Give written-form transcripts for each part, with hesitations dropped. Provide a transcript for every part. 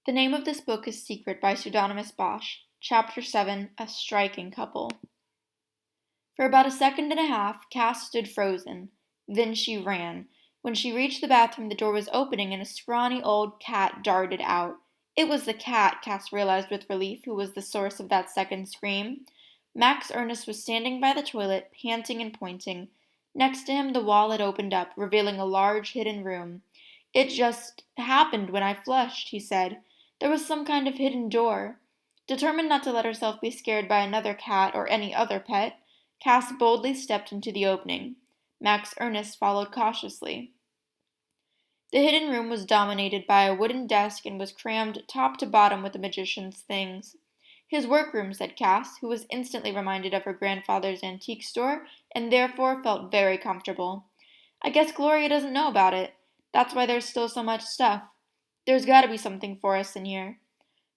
The name of this book is Secret by Pseudonymous Bosch. Chapter 7, A Striking Couple. For about a second and a half, Cass stood frozen. Then she ran. When she reached the bathroom, the door was opening and a scrawny old cat darted out. It was the cat, Cass realized with relief, who was the source of that second scream. Max Ernest was standing by the toilet, panting and pointing. Next to him, the wall had opened up, revealing a large hidden room. "It just happened when I flushed," he said. "There was some kind of hidden door." Determined not to let herself be scared by another cat or any other pet, Cass boldly stepped into the opening. Max Ernest followed cautiously. The hidden room was dominated by a wooden desk and was crammed top to bottom with the magician's things. "His workroom," said Cass, who was instantly reminded of her grandfather's antique store and therefore felt very comfortable. "I guess Gloria doesn't know about it. That's why there's still so much stuff. There's got to be something for us in here."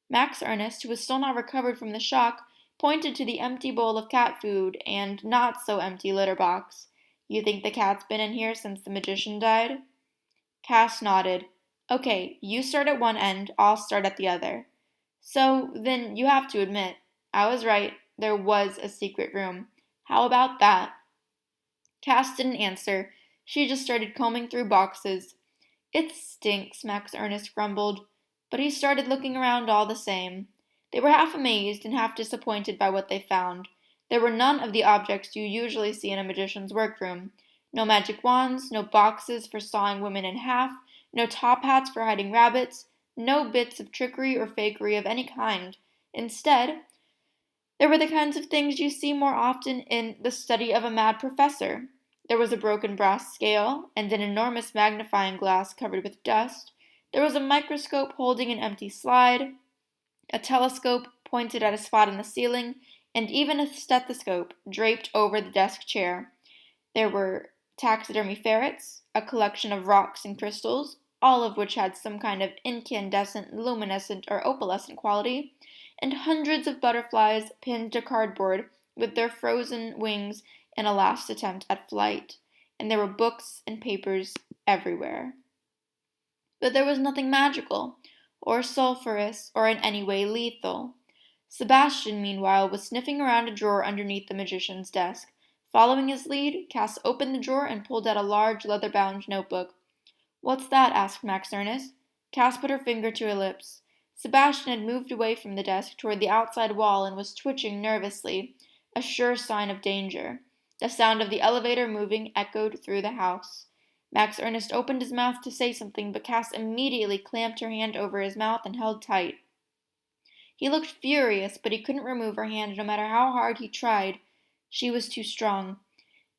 Max Ernest, who was still not recovered from the shock, pointed to the empty bowl of cat food and not so empty litter box. "You think the cat's been in here since the magician died?" Cass nodded. "Okay, you start at one end, I'll start at the other." "So, then you have to admit, I was right, there was a secret room. How about that?" Cass didn't answer. She just started combing through boxes. "It stinks," Max Ernest grumbled, but he started looking around all the same. They were half amazed and half disappointed by what they found. There were none of the objects you usually see in a magician's workroom. No magic wands, no boxes for sawing women in half, no top hats for hiding rabbits, no bits of trickery or fakery of any kind. Instead, there were the kinds of things you see more often in the study of a mad professor. There was a broken brass scale, and an enormous magnifying glass covered with dust. There was a microscope holding an empty slide, a telescope pointed at a spot in the ceiling, and even a stethoscope draped over the desk chair. There were taxidermy ferrets, a collection of rocks and crystals, all of which had some kind of incandescent, luminescent, or opalescent quality, and hundreds of butterflies pinned to cardboard with their frozen wings in a last attempt at flight. And there were books and papers everywhere. But there was nothing magical, or sulphurous, or in any way lethal. Sebastian, meanwhile, was sniffing around a drawer underneath the magician's desk. Following his lead, Cass opened the drawer and pulled out a large leather-bound notebook. "What's that?" asked Max Ernest. Cass put her finger to her lips. Sebastian had moved away from the desk toward the outside wall and was twitching nervously, a sure sign of danger. The sound of the elevator moving echoed through the house. Max Ernest opened his mouth to say something, but Cass immediately clamped her hand over his mouth and held tight. He looked furious, but he couldn't remove her hand no matter how hard he tried. She was too strong.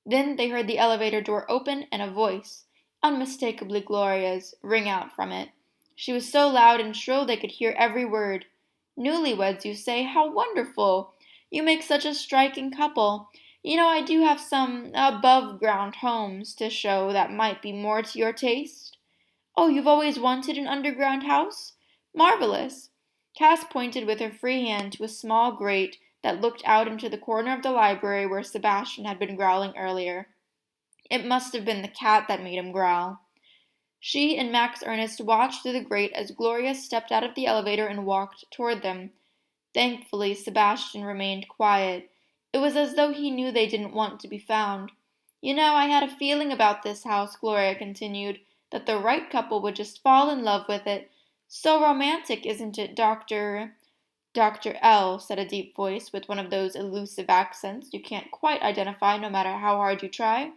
Then they heard the elevator door open and a voice, unmistakably Gloria's, ring out from it. She was so loud and shrill they could hear every word. "Newlyweds, you say? How wonderful! You make such a striking couple. You know, I do have some above-ground homes to show that might be more to your taste." "Oh, you've always wanted an underground house? Marvelous!" Cass pointed with her free hand to a small grate that looked out into the corner of the library where Sebastian had been growling earlier. It must have been the cat that made him growl. She and Max Ernest watched through the grate as Gloria stepped out of the elevator and walked toward them. Thankfully, Sebastian remained quiet. It was as though he knew they didn't want to be found. "You know, I had a feeling about this house," Gloria continued, "that the right couple would just fall in love with it. So romantic, isn't it, Dr. L," said a deep voice with one of those elusive accents you can't quite identify no matter how hard you try.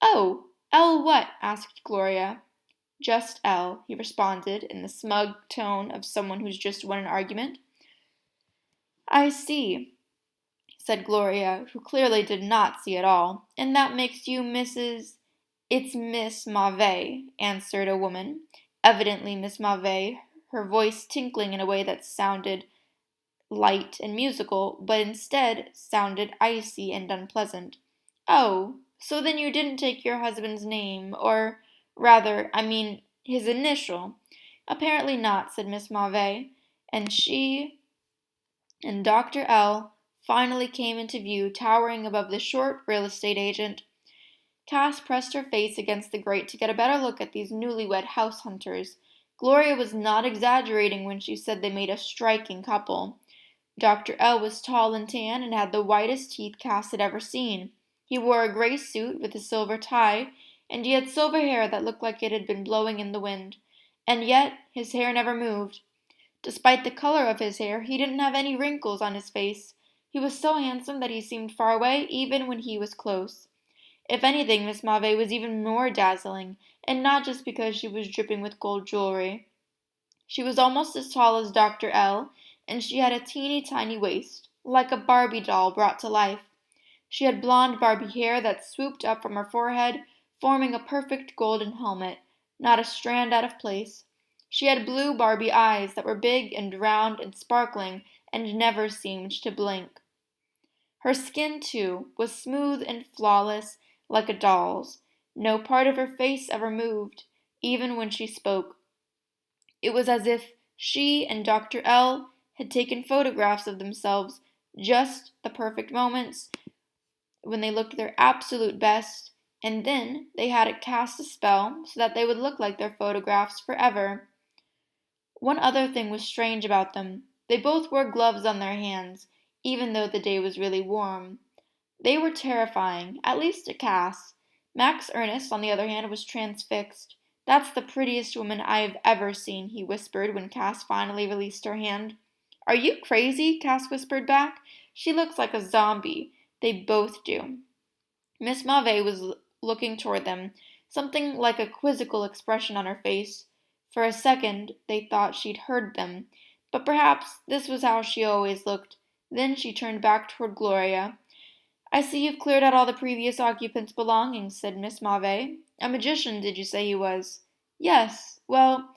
"Oh, L what?" asked Gloria. "Just L," he responded in the smug tone of someone who's just won an argument. "I see," said Gloria, who clearly did not see at all. "And that makes you Mrs. "It's Miss Mauvais," answered a woman, evidently Miss Mauvais, her voice tinkling in a way that sounded light and musical, but instead sounded icy and unpleasant. "Oh, so then you didn't take your husband's name, or rather, I mean, his initial." "Apparently not," said Miss Mauvais, and she and Dr. L finally came into view, towering above the short real estate agent. Cass pressed her face against the grate to get a better look at these newlywed house hunters. Gloria was not exaggerating when she said they made a striking couple. Dr. L was tall and tan and had the whitest teeth Cass had ever seen. He wore a gray suit with a silver tie, and he had silver hair that looked like it had been blowing in the wind. And yet, his hair never moved. Despite the color of his hair, he didn't have any wrinkles on his face. He was so handsome that he seemed far away even when he was close. If anything, Miss Mauve was even more dazzling, and not just because she was dripping with gold jewelry. She was almost as tall as Dr. L, and she had a teeny tiny waist, like a Barbie doll brought to life. She had blonde Barbie hair that swooped up from her forehead, forming a perfect golden helmet, not a strand out of place. She had blue Barbie eyes that were big and round and sparkling and never seemed to blink. Her skin, too, was smooth and flawless, like a doll's. No part of her face ever moved, even when she spoke. It was as if she and Dr. L had taken photographs of themselves, just the perfect moments when they looked their absolute best, and then they had it cast a spell so that they would look like their photographs forever. One other thing was strange about them. They both wore gloves on their hands, even though the day was really warm. They were terrifying, at least to Cass. Max Ernest, on the other hand, was transfixed. "That's the prettiest woman I have ever seen," he whispered when Cass finally released her hand. "Are you crazy?" Cass whispered back. "She looks like a zombie." They both do. Miss Mauve was looking toward them, something like a quizzical expression on her face. For a second, they thought she'd heard them, but perhaps this was how she always looked. Then she turned back toward Gloria. "I see you've cleared out all the previous occupants' belongings," said Miss Mauve. "A magician, did you say he was?" "Yes. Well,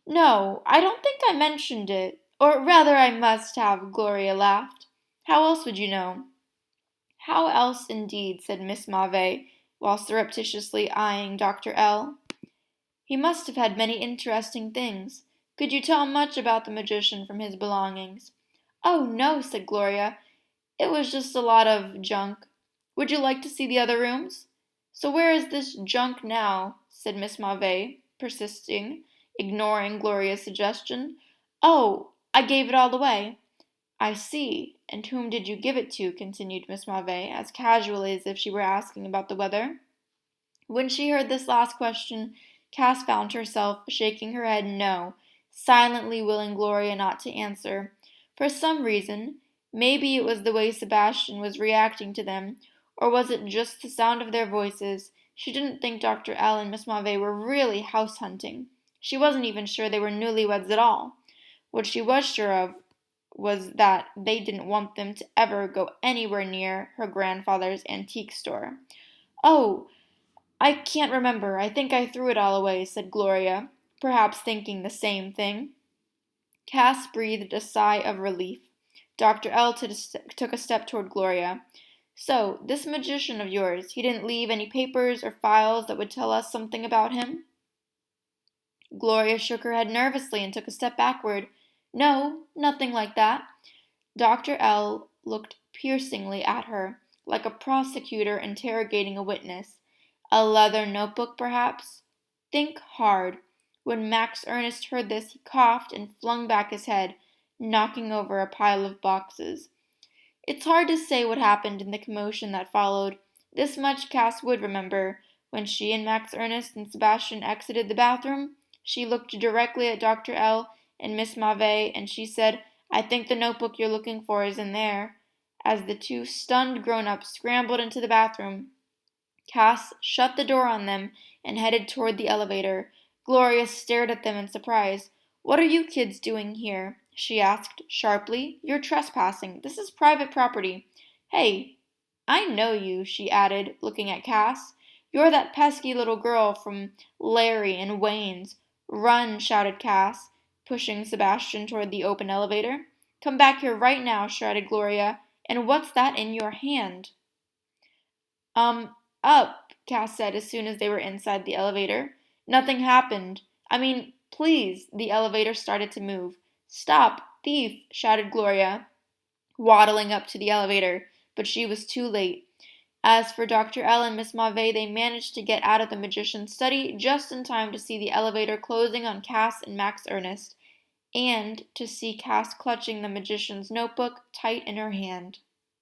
no, I don't think I mentioned it. Or rather I must have," Gloria laughed. "How else would you know?" "How else, indeed," said Miss Mauve, while surreptitiously eyeing Dr. L. "He must have had many interesting things. Could you tell much about the magician from his belongings?" "Oh, no," said Gloria. "It was just a lot of junk. Would you like to see the other rooms?" "So where is this junk now?" said Miss Mauve, persisting, ignoring Gloria's suggestion. "Oh, I gave it all away." "I see. And whom did you give it to?" continued Miss Mauve, as casually as if she were asking about the weather. When she heard this last question, Cass found herself shaking her head no, silently willing Gloria not to answer. For some reason, maybe it was the way Sebastian was reacting to them, or was it just the sound of their voices, she didn't think Dr. L and Miss Mauve were really house hunting. She wasn't even sure they were newlyweds at all. What she was sure of was that they didn't want them to ever go anywhere near her grandfather's antique store. "Oh, I can't remember. I think I threw it all away," said Gloria, perhaps thinking the same thing. Cass breathed a sigh of relief. Dr. L took a step toward Gloria. "So, this magician of yours, he didn't leave any papers or files that would tell us something about him?" Gloria shook her head nervously and took a step backward. "No, nothing like that." Dr. L looked piercingly at her, like a prosecutor interrogating a witness. "A leather notebook, perhaps?" "Think hard." When Max Ernest heard this, he coughed and flung back his head, knocking over a pile of boxes. It's hard to say what happened in the commotion that followed. This much Cass would remember. When she and Max Ernest and Sebastian exited the bathroom, she looked directly at Dr. L and Miss Mauve, and she said, "I think the notebook you're looking for is in there." As the two stunned grown-ups scrambled into the bathroom, Cass shut the door on them and headed toward the elevator. Gloria stared at them in surprise. "What are you kids doing here?" she asked sharply. "You're trespassing. This is private property." "Hey, I know you," she added, looking at Cass. "You're that pesky little girl from Larry and Wayne's." "Run!" shouted Cass, pushing Sebastian toward the open elevator. "Come back here right now," shouted Gloria. "And what's that in your hand?" Um, Up, Cass said as soon as they were inside the elevator. "Nothing happened. I mean, please." The elevator started to move. "Stop, thief!" shouted Gloria, waddling up to the elevator, but she was too late. As for Dr. L and Miss Mauve, they managed to get out of the magician's study just in time to see the elevator closing on Cass and Max Ernest, and to see Cass clutching the magician's notebook tight in her hand.